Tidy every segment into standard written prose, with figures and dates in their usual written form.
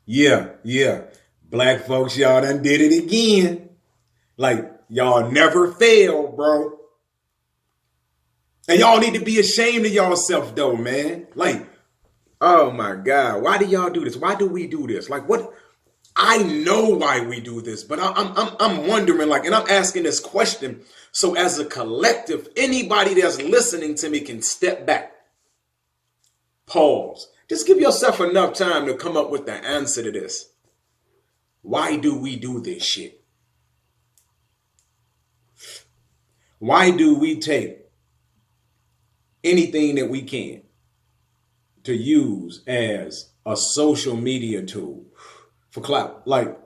Yeah. Black folks, y'all done did it again. Like, y'all never fail, bro. And y'all need to be ashamed of yourself, though, man. Like, oh my God, why do y'all do this? Why do we do this? Like, what? I know why we do this, but I'm wondering, like, and I'm asking this question so as a collective, anybody that's listening to me can step back, pause, just give yourself enough time to come up with the answer to this. Why do we do this shit? Why do we take anything that we can to use as a social media tool for clout? Like,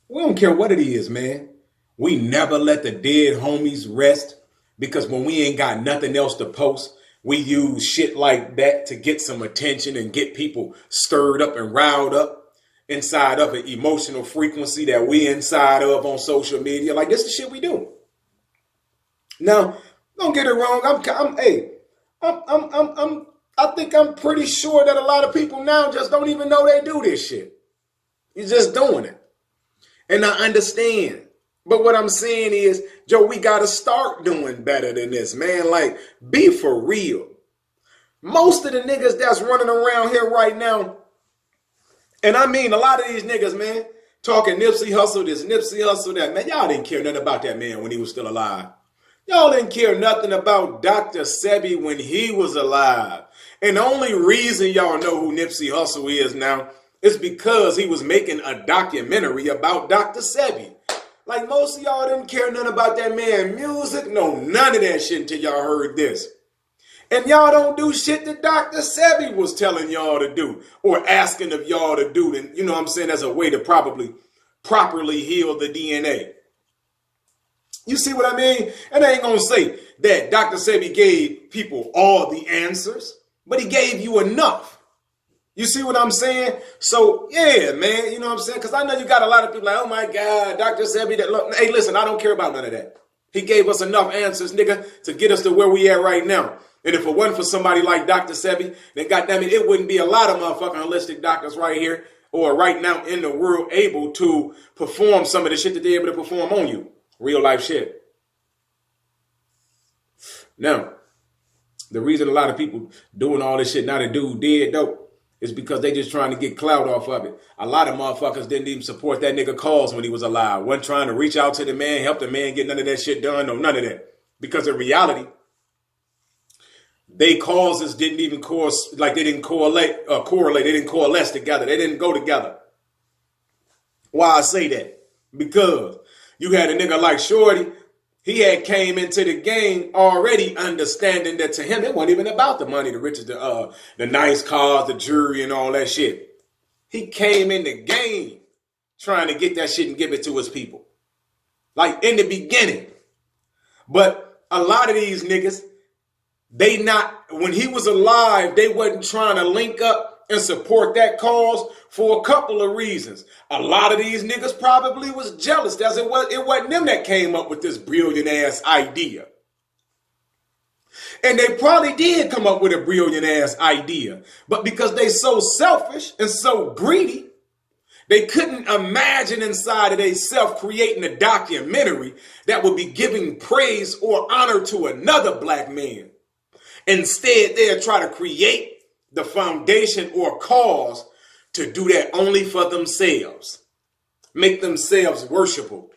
we don't care what it is, man. We never let the dead homies rest because when we ain't got nothing else to post, we use shit like that to get some attention and get people stirred up and riled up inside of an emotional frequency that we inside of on social media. Like, this is the shit we do. Now, don't get it wrong. I think I'm pretty sure that a lot of people now just don't even know they do this shit. You're just doing it. And I understand. But what I'm saying is, Joe, we got to start doing better than this, man. Like, be for real. Most of the niggas that's running around here right now, and I mean a lot of these niggas, man, talking Nipsey Hussle, this Nipsey Hussle, that, man, y'all didn't care nothing about that man when he was still alive. Y'all didn't care nothing about Dr. Sebi when he was alive. And the only reason y'all know who Nipsey Hussle is now is because he was making a documentary about Dr. Sebi. Like, most of y'all didn't care nothing about that man music. No, none of that shit until y'all heard this. And y'all don't do shit that Dr. Sebi was telling y'all to do or asking of y'all to do. And you know what I'm saying? As a way to properly heal the DNA. You see what I mean? And I ain't going to say that Dr. Sebi gave people all the answers, but he gave you enough. You see what I'm saying? So, yeah, man, you know what I'm saying? Because I know you got a lot of people like, oh, my God, Dr. Sebi. Hey, listen, I don't care about none of that. He gave us enough answers, nigga, to get us to where we at right now. And if it wasn't for somebody like Dr. Sebi, then goddamn it wouldn't be a lot of motherfucking holistic doctors right here or right now in the world able to perform some of the shit that they're able to perform on you. Real life shit. Now, the reason a lot of people doing all this shit now the dude did, though, is because they just trying to get clout off of it. A lot of motherfuckers didn't even support that nigga cause when he was alive. Wasn't trying to reach out to the man, help the man get none of that shit done. No, none of that. Because in reality, they causes didn't even they didn't correlate. They didn't coalesce together. They didn't go together. Why I say that? Because you had a nigga like Shorty. He had came into the game already understanding that to him, it wasn't even about the money, the riches, the nice cars, the jewelry, and all that shit. He came in the game trying to get that shit and give it to his people. Like in the beginning. But a lot of these niggas, when he was alive, they wasn't trying to link up and support that cause for a couple of reasons. A lot of these niggas probably was jealous. It wasn't them that came up with this brilliant ass idea. And they probably did come up with a brilliant ass idea. But because they so selfish and so greedy, they couldn't imagine inside of themselves creating a documentary that would be giving praise or honor to another black man. Instead, they'll try to create the foundation or cause to do that only for themselves. Make themselves worshipable.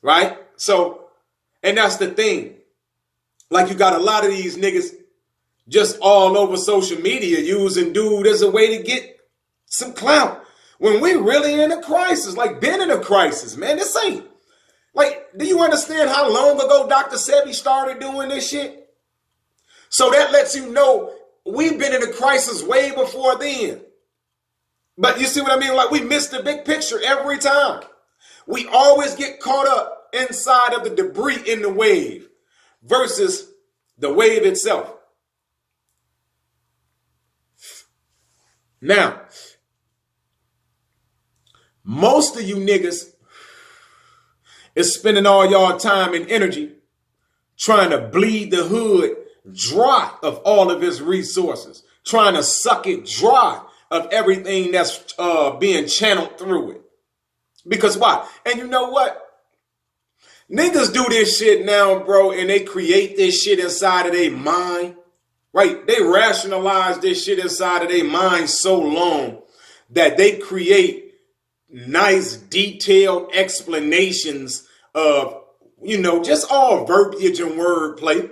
Right? So, and that's the thing. Like, you got a lot of these niggas just all over social media using dude as a way to get some clout. When we really in a crisis, like been in a crisis, man, this ain't. Like, do you understand how long ago Dr. Sebi started doing this shit? So that lets you know we've been in a crisis way before then. But you see what I mean? Like, we miss the big picture every time. We always get caught up inside of the debris in the wave versus the wave itself. Now, most of you niggas is spending all y'all time and energy trying to bleed the hood dry of all of its resources. trying to suck it dry of everything that's being channeled through it. Because why? And you know what? Niggas do this shit now, bro, and they create this shit inside of their mind, right? They rationalize this shit inside of their mind so long that they create nice, detailed explanations of, you know, just all verbiage and wordplay.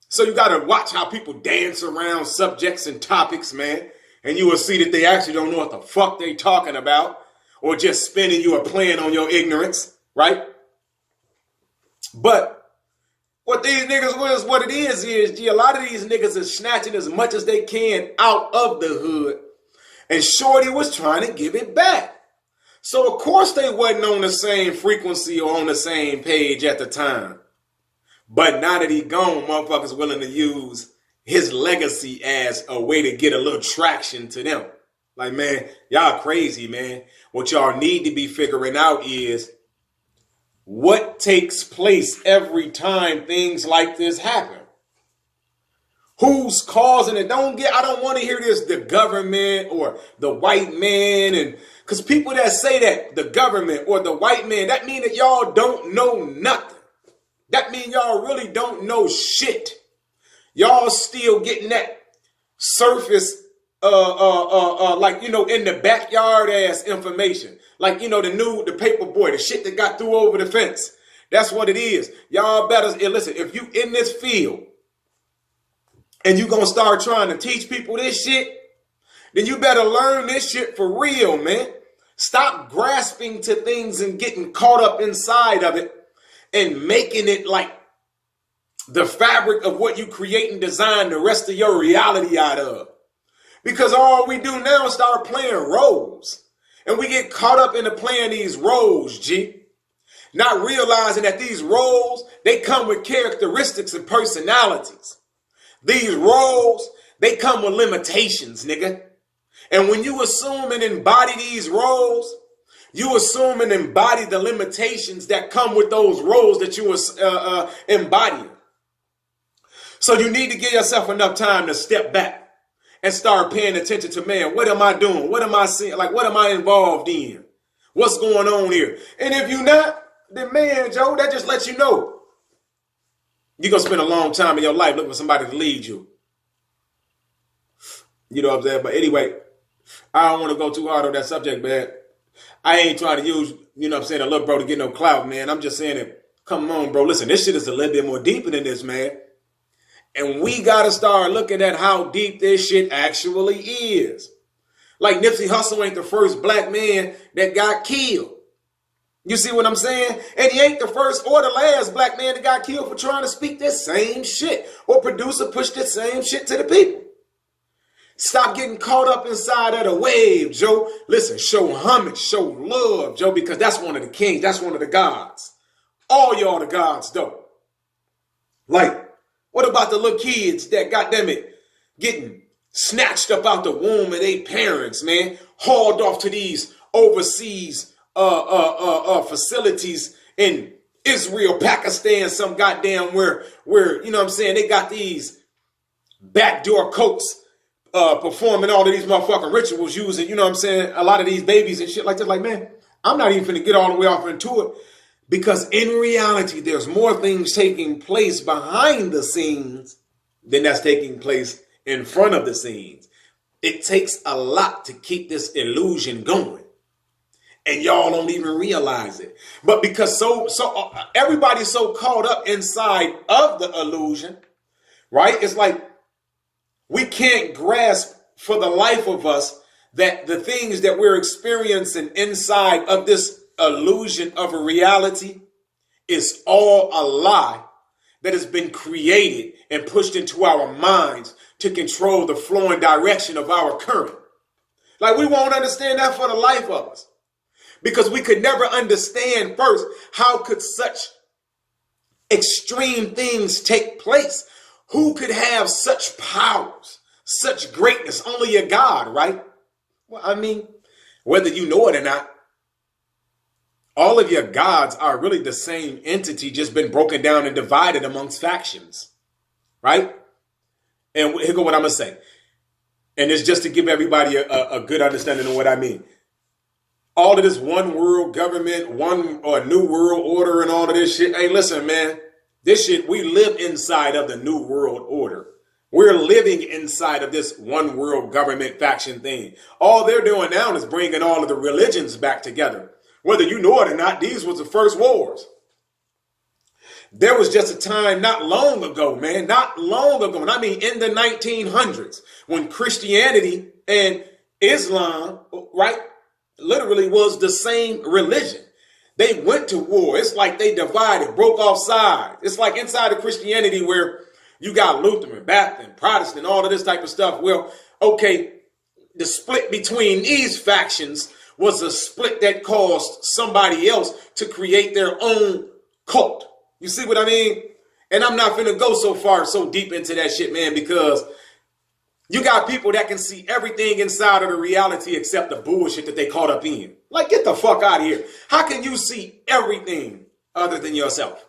So you got to watch how people dance around subjects and topics, man. And you will see that they actually don't know what the fuck they talking about, or just spinning you or playing on your ignorance, right? But what these niggas was, what it is, gee, a lot of these niggas are snatching as much as they can out of the hood. And Shorty was trying to give it back. So of course they wasn't on the same frequency or on the same page at the time. But now that he gone, motherfuckers willing to use his legacy as a way to get a little traction to them. Like, man, y'all crazy, man. What y'all need to be figuring out is what takes place every time things like this happen. Who's causing it? I don't want to hear this, the government or the white man. And because people that say that, the government or the white man, that mean that y'all don't know nothing. That mean y'all really don't know shit. Y'all still getting that surface, like, you know, in the backyard ass information. Like, you know, the paper boy, the shit that got through over the fence. That's what it is. Y'all better, listen, if you in this field and you gonna start trying to teach people this shit, then you better learn this shit for real, man. Stop grasping to things and getting caught up inside of it and making it like the fabric of what you create and design the rest of your reality out of. Because all we do now is start playing roles. And we get caught up into playing these roles, G. Not realizing that these roles, they come with characteristics and personalities. These roles, they come with limitations, nigga. And when you assume and embody these roles, you assume and embody the limitations that come with those roles that you embody. So you need to give yourself enough time to step back and start paying attention to, man, what am I doing? What am I seeing? Like, what am I involved in? What's going on here? And if you're not, then, man, Joe, that just lets you know you're going to spend a long time in your life looking for somebody to lead you. You know what I'm saying? But anyway, I don't want to go too hard on that subject, man. I ain't trying to use, you know what I'm saying, a little bro to get no clout, man. I'm just saying that, come on, bro. Listen, this shit is a little bit more deeper than this, man. And we got to start looking at how deep this shit actually is. Like Nipsey Hussle ain't the first black man that got killed. You see what I'm saying? And he ain't the first or the last black man that got killed for trying to speak this same shit or produce or push this same shit to the people. Stop getting caught up inside of the wave, Joe. Listen, show homage, show love, Joe, because that's one of the kings. That's one of the gods. All y'all the gods, though. Like, what about the little kids that, goddamn it, getting snatched up out the womb of their parents, man, hauled off to these overseas facilities in Israel, Pakistan, some goddamn where, you know what I'm saying, they got these backdoor coats performing all of these motherfucking rituals using, you know what I'm saying, a lot of these babies and shit like that. Like, man, I'm not even finna get all the way off into it. Because in reality, there's more things taking place behind the scenes than that's taking place in front of the scenes. It takes a lot to keep this illusion going. And y'all don't even realize it. But because everybody's so caught up inside of the illusion, right? It's like we can't grasp for the life of us that the things that we're experiencing inside of this illusion of a reality is all a lie that has been created and pushed into our minds to control the flow and direction of our current. Like, we won't understand that for the life of us, because we could never understand first, how could such extreme things take place? Who could have such powers, such greatness? Only a God, right? Well, I mean, whether you know it or not, all of your gods are really the same entity, just been broken down and divided amongst factions, right? And here go what I'm going to say. and it's just to give everybody a good understanding of what I mean. All of this one world government, one or new world order and all of this shit. Hey, listen, man, this shit, we live inside of the new world order. We're living inside of this one world government faction thing. All they're doing now is bringing all of the religions back together. Whether you know it or not, these was the first wars. There was just a time not long ago, man, not long ago, and I mean in the 1900s, when Christianity and Islam, right, literally was the same religion. They went to war. It's like they divided, broke off sides. It's like inside of Christianity where you got Lutheran, Baptist, Protestant, all of this type of stuff. Well, okay, the split between these factions was a split that caused somebody else to create their own cult. You see what I mean? And I'm not finna go so deep into that shit, man, because you got people that can see everything inside of the reality except the bullshit that they caught up in. Like, get the fuck out of here. How can you see everything other than yourself?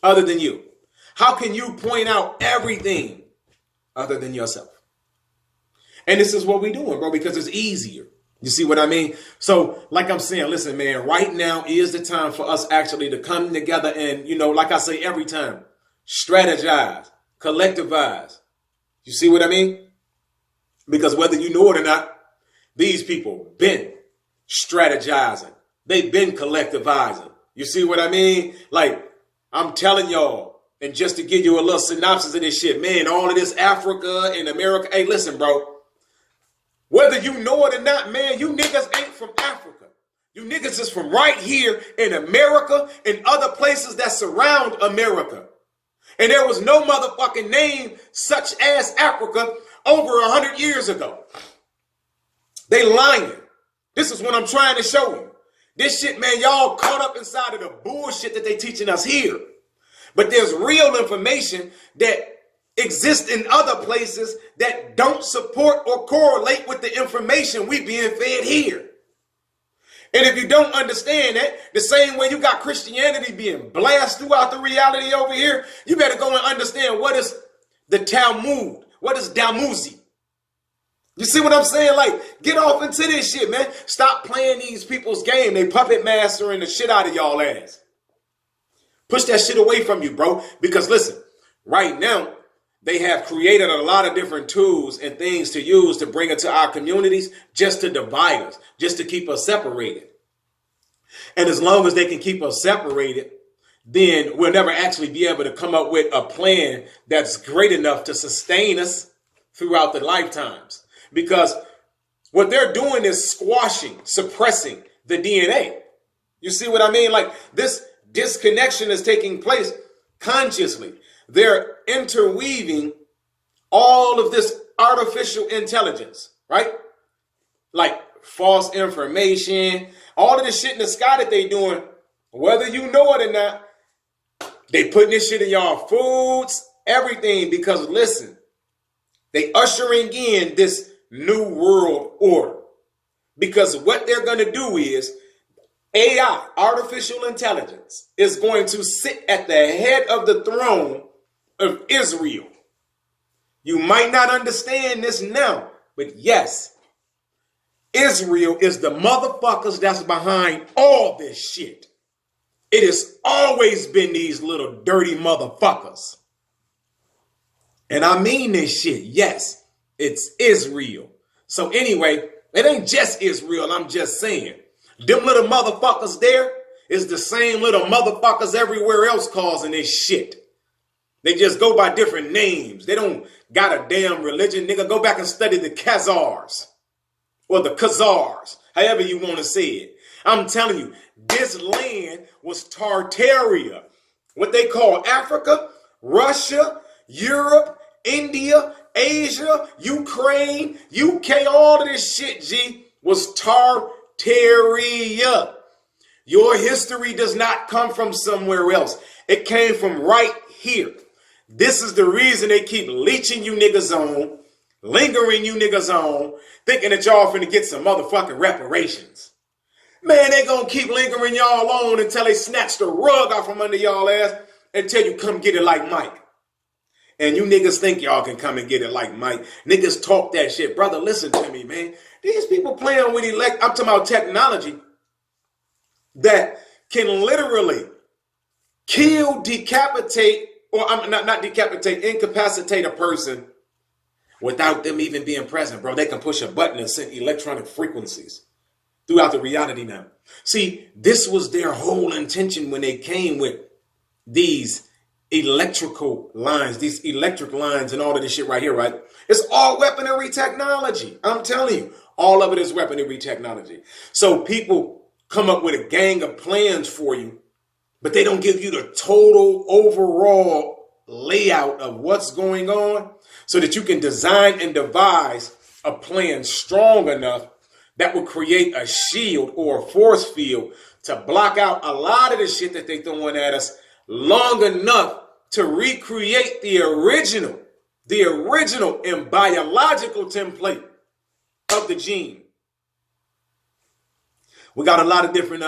Other than you? How can you point out everything other than yourself? And this is what we're doing, bro, because it's easier. You see what I mean? So, like I'm saying, listen, man, right now is the time for us actually to come together and, you know, like I say every time, strategize, collectivize. You see what I mean? Because whether you know it or not, these people been strategizing. They've been collectivizing. You see what I mean? Like, I'm telling y'all, and just to give you a little synopsis of this shit, man, all of this Africa and America. Hey, listen, bro. Whether you know it or not, man, you niggas ain't from Africa. You niggas is from right here in America and other places that surround America. And there was no motherfucking name such as Africa over 100 years ago. They lying. This is what I'm trying to show you. This shit, man, y'all caught up inside of the bullshit that they teaching us here. But there's real information that exist in other places that don't support or correlate with the information we being fed here. And if you don't understand that, the same way you got Christianity being blasted throughout the reality over here, you better go and understand what is the Talmud, what is Damuzi. You see what I'm saying? Like, get off into this shit, man. Stop playing these people's game. They puppet mastering the shit out of y'all ass. Push that shit away from you, bro. Because listen, right now, they have created a lot of different tools and things to use to bring it to our communities just to divide us, just to keep us separated. And as long as they can keep us separated, then we'll never actually be able to come up with a plan that's great enough to sustain us throughout the lifetimes. Because what they're doing is squashing, suppressing the DNA. You see what I mean? Like, this disconnection is taking place consciously. They're interweaving all of this artificial intelligence, right? Like false information, all of this shit in the sky that they doing, whether you know it or not, they putting this shit in y'all foods, everything, because listen, they ushering in this new world order. Because what they're going to do is AI, artificial intelligence, is going to sit at the head of the throne of Israel. You might not understand this now, but yes, Israel is the motherfuckers that's behind all this shit. It has always been these little dirty motherfuckers. And I mean this shit. Yes, it's Israel. So anyway, it ain't just Israel. I'm just saying. Them little motherfuckers there is the same little motherfuckers everywhere else causing this shit. They just go by different names. They don't got a damn religion. Nigga, go back and study the Khazars or the Khazars, however you want to say it. I'm telling you, this land was Tartaria, what they call Africa, Russia, Europe, India, Asia, Ukraine, UK, all of this shit, G, was Tartaria. Your history does not come from somewhere else. It came from right here. This is the reason they keep leeching you niggas on, lingering you niggas on, thinking that y'all finna get some motherfucking reparations. Man, they gonna keep lingering y'all on until they snatch the rug out from under y'all ass and tell you come get it like Mike. And you niggas think y'all can come and get it like Mike. Niggas talk that shit. Brother, listen to me, man. These people playing with I'm talking about technology that can literally kill, decapitate, or not decapitate, incapacitate a person without them even being present, bro. They can push a button and send electronic frequencies throughout the reality now. See, this was their whole intention when they came with these electrical lines, these electric lines and all of this shit right here, right? It's all weaponry technology. I'm telling you, all of it is weaponry technology. So people come up with a gang of plans for you, but they don't give you the total overall layout of what's going on so that you can design and devise a plan strong enough that will create a shield or a force field to block out a lot of the shit that they throwing at us long enough to recreate the original and biological template of the gene. We got a lot of different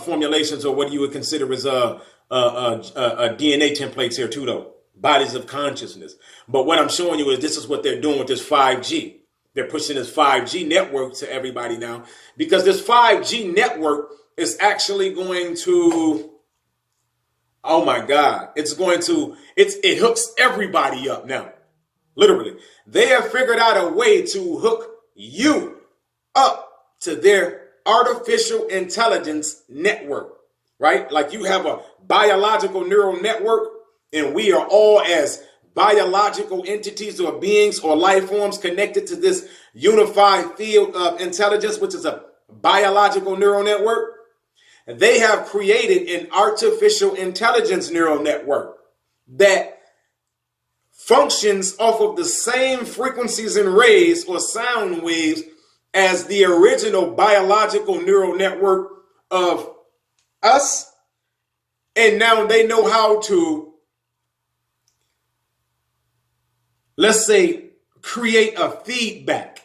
formulations, or what you would consider as DNA templates here too, though. Bodies of consciousness. But what I'm showing you is this is what they're doing with this 5G. They're pushing this 5G network to everybody now, because this 5G network is actually going to, oh my God, it hooks everybody up now. Literally. They have figured out a way to hook you up to their artificial intelligence network, right? Like you have a biological neural network, and we are all as biological entities or beings or life forms connected to this unified field of intelligence, which is a biological neural network. They have created an artificial intelligence neural network that functions off of the same frequencies and rays or sound waves as the original biological neural network of us. And now they know how to, let's say, create a feedback.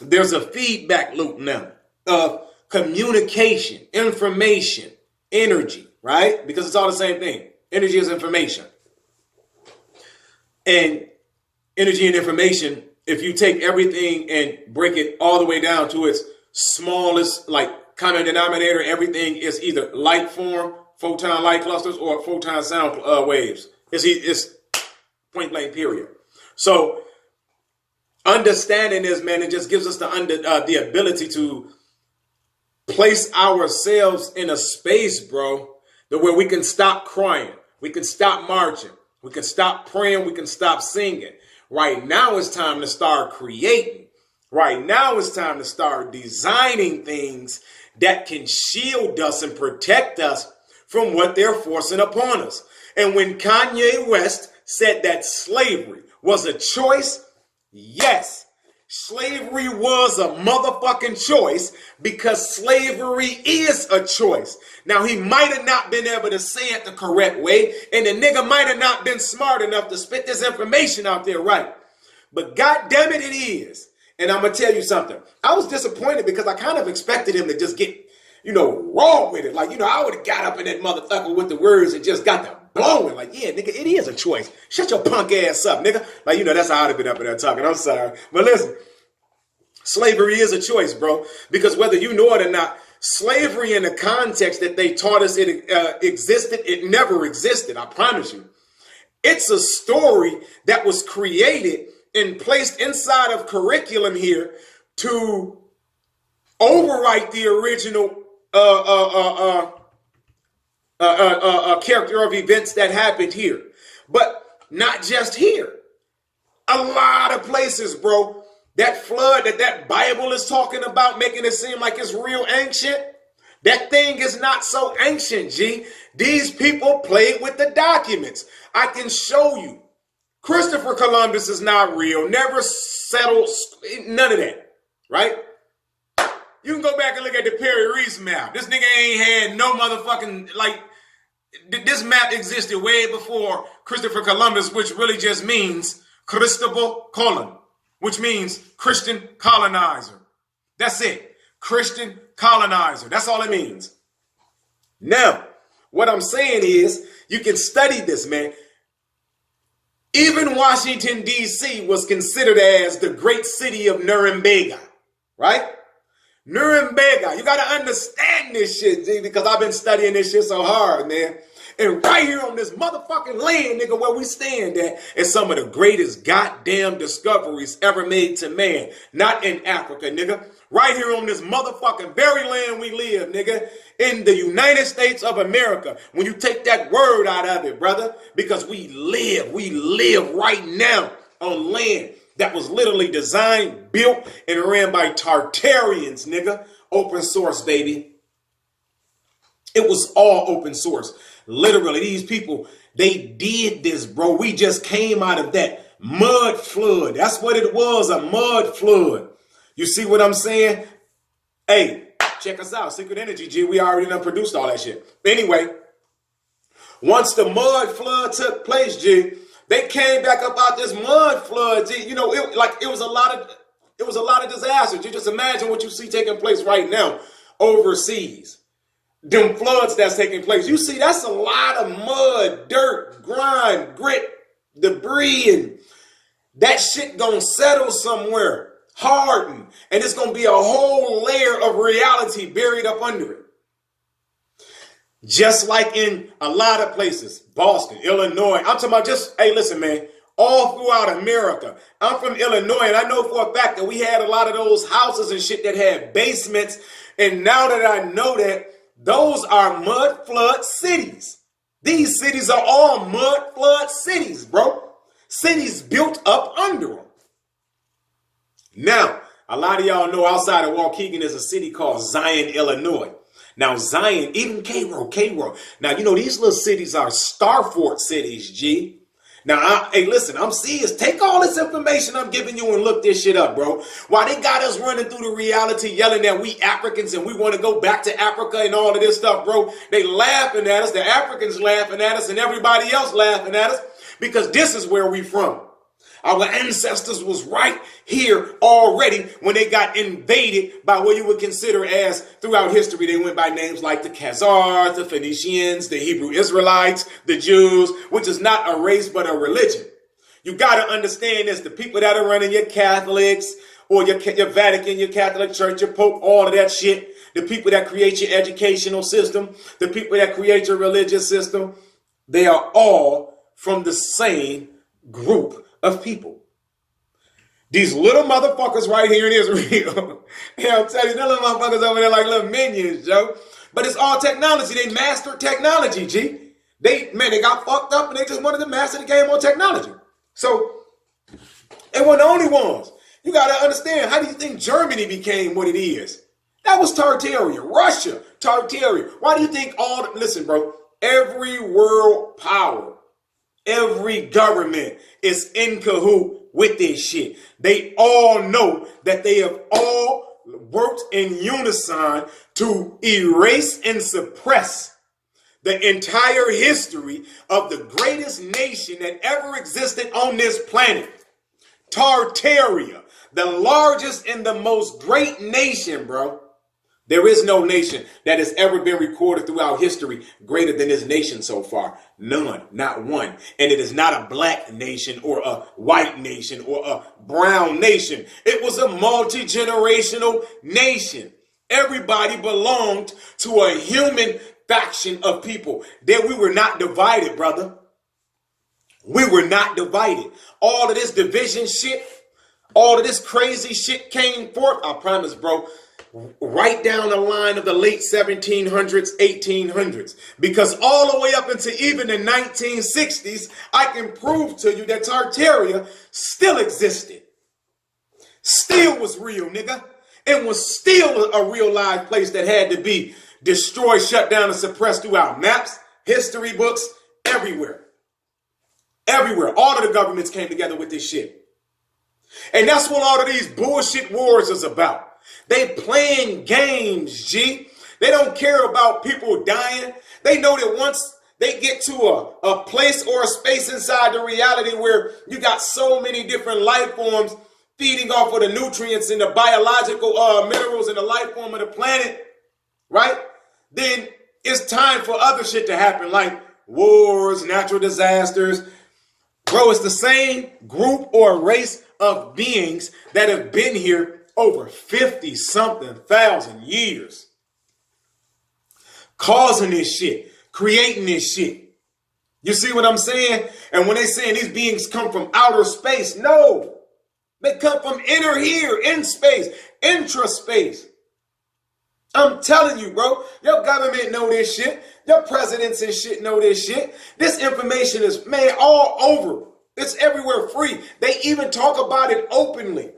There's a feedback loop now of communication, information, energy, right? Because it's all the same thing. Energy is information. And energy and information, if you take everything and break it all the way down to its smallest, like, common denominator, everything is either light form, photon light clusters, or photon sound waves. It's point blank, period. So understanding this, man, it just gives us the ability to place ourselves in a space, bro, where we can stop crying, we can stop marching, we can stop praying, we can stop singing. Right now it's time to start creating. Right now it's time to start designing things that can shield us and protect us from what they're forcing upon us. And when Kanye West said that slavery was a choice, yes, slavery was a motherfucking choice, because slavery is a choice. Now, he might have not been able to say it the correct way, and the nigga might have not been smart enough to spit this information out there right. But goddamn it, it is. And I'm going to tell you something. I was disappointed because I kind of expected him to just get, raw with it. Like, I would have got up in that motherfucker with the words and just got the blowing. Like, yeah, nigga, it is a choice. Shut your punk ass up, nigga. Like, that's how I'd have been up in there talking. I'm sorry. But listen, slavery is a choice, bro. Because whether you know it or not, slavery in the context that they taught us it existed, it never existed. I promise you. It's a story that was created and placed inside of curriculum here to overwrite the original character of events that happened here. But not just here. A lot of places, bro. That flood that Bible is talking about, making it seem like it's real ancient. That thing is not so ancient, G. These people played with the documents. I can show you. Christopher Columbus is not real. Never settled. None of that. Right? You can go back and look at the Perry Reese map. This nigga ain't had no motherfucking, this map existed way before Christopher Columbus, which really just means Cristobal Colon, which means Christian colonizer. That's it. Christian colonizer. That's all it means. Now, what I'm saying is, you can study this, man. Even Washington, D.C. was considered as the great city of Nuremberg, right? Nuremberg. You got to understand this shit, G, because I've been studying this shit so hard, man. And right here on this motherfucking land, nigga, where we stand at, is some of the greatest goddamn discoveries ever made to man. Not in Africa, nigga. Right here on this motherfucking very land we live, nigga. In the United States of America. When you take that word out of it, brother. Because we live right now on land that was literally designed, built, and ran by Tartarians, nigga. Open source, baby. It was all open source. Literally, these people, they did this, bro. We just came out of that mud flood. That's what it was, a mud flood. You see what I'm saying? Hey, check us out. Secret Energy, G. We already done produced all that shit. Anyway, once the mud flood took place, G, they came back up out this mud flood, G. You know, it was a lot of disasters. You just imagine what you see taking place right now overseas. Them floods that's taking place. You see, that's a lot of mud, dirt, grime, grit, debris, and that shit gonna settle somewhere, harden, and it's gonna be a whole layer of reality buried up under it. Just like in a lot of places, Boston, Illinois. I'm talking about just, hey, listen, man, all throughout America. I'm from Illinois, and I know for a fact that we had a lot of those houses and shit that had basements, and now that I know that, those are mud flood cities. These cities are all mud flood cities, bro. Cities built up under them. Now, a lot of y'all know outside of Waukegan is a city called Zion, Illinois. Now, Zion, even Cairo. Now, you know, these little cities are Starfort cities, G. Now, hey, listen, I'm serious. Take all this information I'm giving you and look this shit up, bro. Why they got us running through the reality yelling that we Africans and we want to go back to Africa and all of this stuff, bro. They laughing at us. The Africans laughing at us and everybody else laughing at us because this is where we from. Our ancestors was right here already when they got invaded by what you would consider as, throughout history, they went by names like the Khazars, the Phoenicians, the Hebrew Israelites, the Jews, which is not a race but a religion. You got to understand this. The people that are running your Catholics or your Vatican, your Catholic Church, your Pope, all of that shit, the people that create your educational system, the people that create your religious system, they are all from the same group of people. These little motherfuckers right here in Israel. I'm telling you, them little motherfuckers over there like little minions, Joe. But it's all technology. They mastered technology, G. They got fucked up and they just wanted to master the game on technology. So, they weren't the only ones. You got to understand, how do you think Germany became what it is? That was Tartaria. Russia, Tartaria. Why do you think listen, bro, every world power, every government is in cahoot with this shit. They all know that they have all worked in unison to erase and suppress the entire history of the greatest nation that ever existed on this planet. Tartaria, the largest and the most great nation, bro. There is no nation that has ever been recorded throughout history greater than this nation so far. None, not one. And it is not a black nation or a white nation or a brown nation. It was a multi-generational nation. Everybody belonged to a human faction of people. That we were not divided, brother. We were not divided. All of this division shit, all of this crazy shit came forth. I promise, bro. Right down the line of the late 1700s, 1800s, because all the way up into even the 1960s, I can prove to you that Tartaria still existed, still was real, nigga, and was still a real live place that had to be destroyed, shut down, and suppressed throughout maps, history books, everywhere. Everywhere. All of the governments came together with this shit. And that's what all of these bullshit wars is about. They playing games, G. They don't care about people dying. They know that once they get to a place or a space inside the reality where you got so many different life forms feeding off of the nutrients and the biological minerals and the life form of the planet, right? Then it's time for other shit to happen, like wars, natural disasters, Bro, it's the same group or race of beings that have been here over 50-something thousand years. Causing this shit, creating this shit. You see what I'm saying? And when they saying these beings come from outer space, no. They come from inner here, in space, intraspace. I'm telling you, bro, your government know this shit. Your presidents and shit know this shit. This information is, man, all over. It's everywhere free. They even talk about it openly.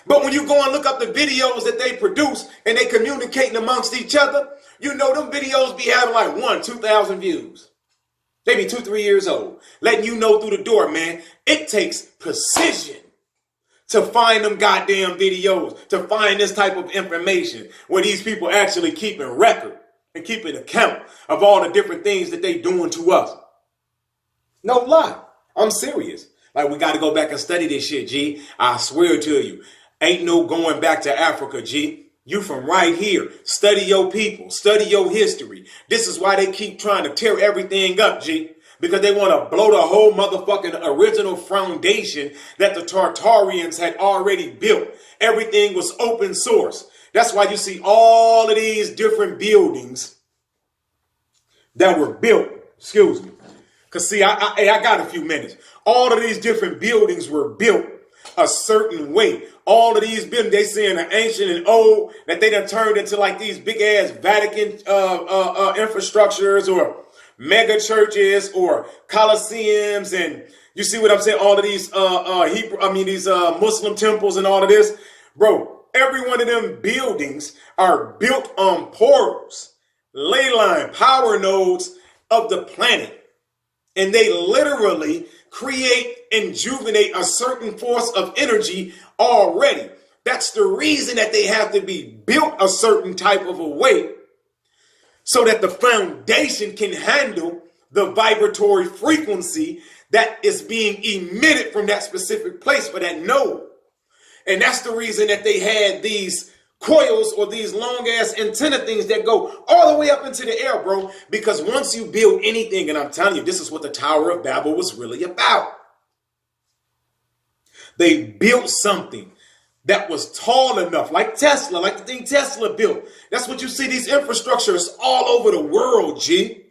But when you go and look up the videos that they produce and they communicating amongst each other, you know them videos be having like 1,000-2,000 views. They be 2-3 years old. Letting you know through the door, man, it takes precision to find them goddamn videos, to find this type of information where these people actually keeping record and keeping account of all the different things that they doing to us. No lie. I'm serious. Like, we got to go back and study this shit, G. I swear to you. Ain't no going back to Africa, G. You from right here. Study your people. Study your history. This is why they keep trying to tear everything up, G. Because they want to blow the whole motherfucking original foundation that the Tartarians had already built. Everything was open source. That's why you see all of these different buildings that were built. Excuse me. Because see, I got a few minutes. All of these different buildings were built a certain way. All of these buildings, they saying are ancient and old, that they done turned into like these big ass Vatican infrastructures or mega churches or coliseums, and you see what I'm saying? All of these these Muslim temples and all of this, bro. Every one of them buildings are built on portals, ley line, power nodes of the planet, and they literally create and rejuvenate a certain force of energy already. That's the reason that they have to be built a certain type of a way, so that the foundation can handle the vibratory frequency that is being emitted from that specific place for that node. And that's the reason that they had these coils or these long ass antenna things that go all the way up into the air, bro. Because once you build anything, and I'm telling you, this is what the Tower of Babel was really about. They built something that was tall enough, like Tesla, like the thing Tesla built. That's what you see, these infrastructures all over the world, G.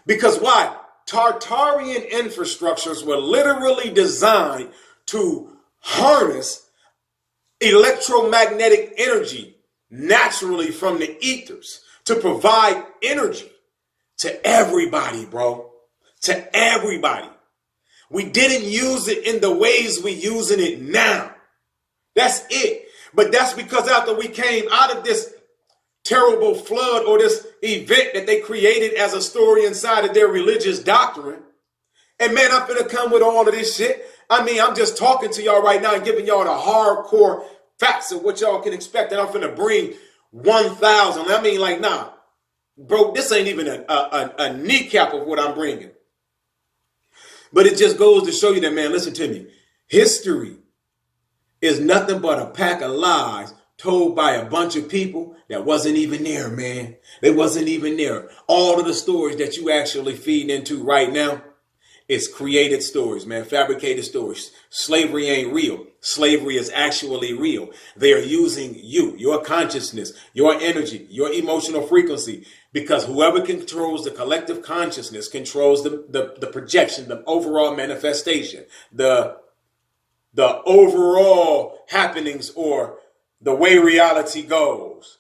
Because why? Tartarian infrastructures were literally designed to harness electromagnetic energy naturally from the ethers to provide energy to everybody, bro. To everybody. We didn't use it in the ways we're using it now. That's it. But that's because after we came out of this terrible flood or this event that they created as a story inside of their religious doctrine, and man, I'm finna come with all of this shit. I mean, I'm just talking to y'all right now and giving y'all the hardcore facts of what y'all can expect. And I'm finna bring 1,000. I mean, like, nah, bro, this ain't even a kneecap of what I'm bringing. But it just goes to show you that, man, listen to me. History is nothing but a pack of lies told by a bunch of people that wasn't even there, man. They wasn't even there. All of the stories that you actually feeding into right now, it's created stories, man, fabricated stories. Slavery ain't real. Slavery is actually real. They are using you, your consciousness, your energy, your emotional frequency, because whoever controls the collective consciousness controls the projection, the overall manifestation, the overall happenings, or the way reality goes.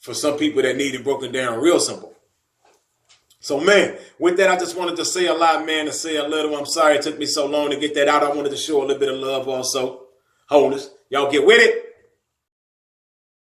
For some people that need it broken down real simple. So, man, with that, I just wanted to say a lot, man, to say a little. I'm sorry it took me so long to get that out. I wanted to show a little bit of love also. Wholeness. Y'all get with it.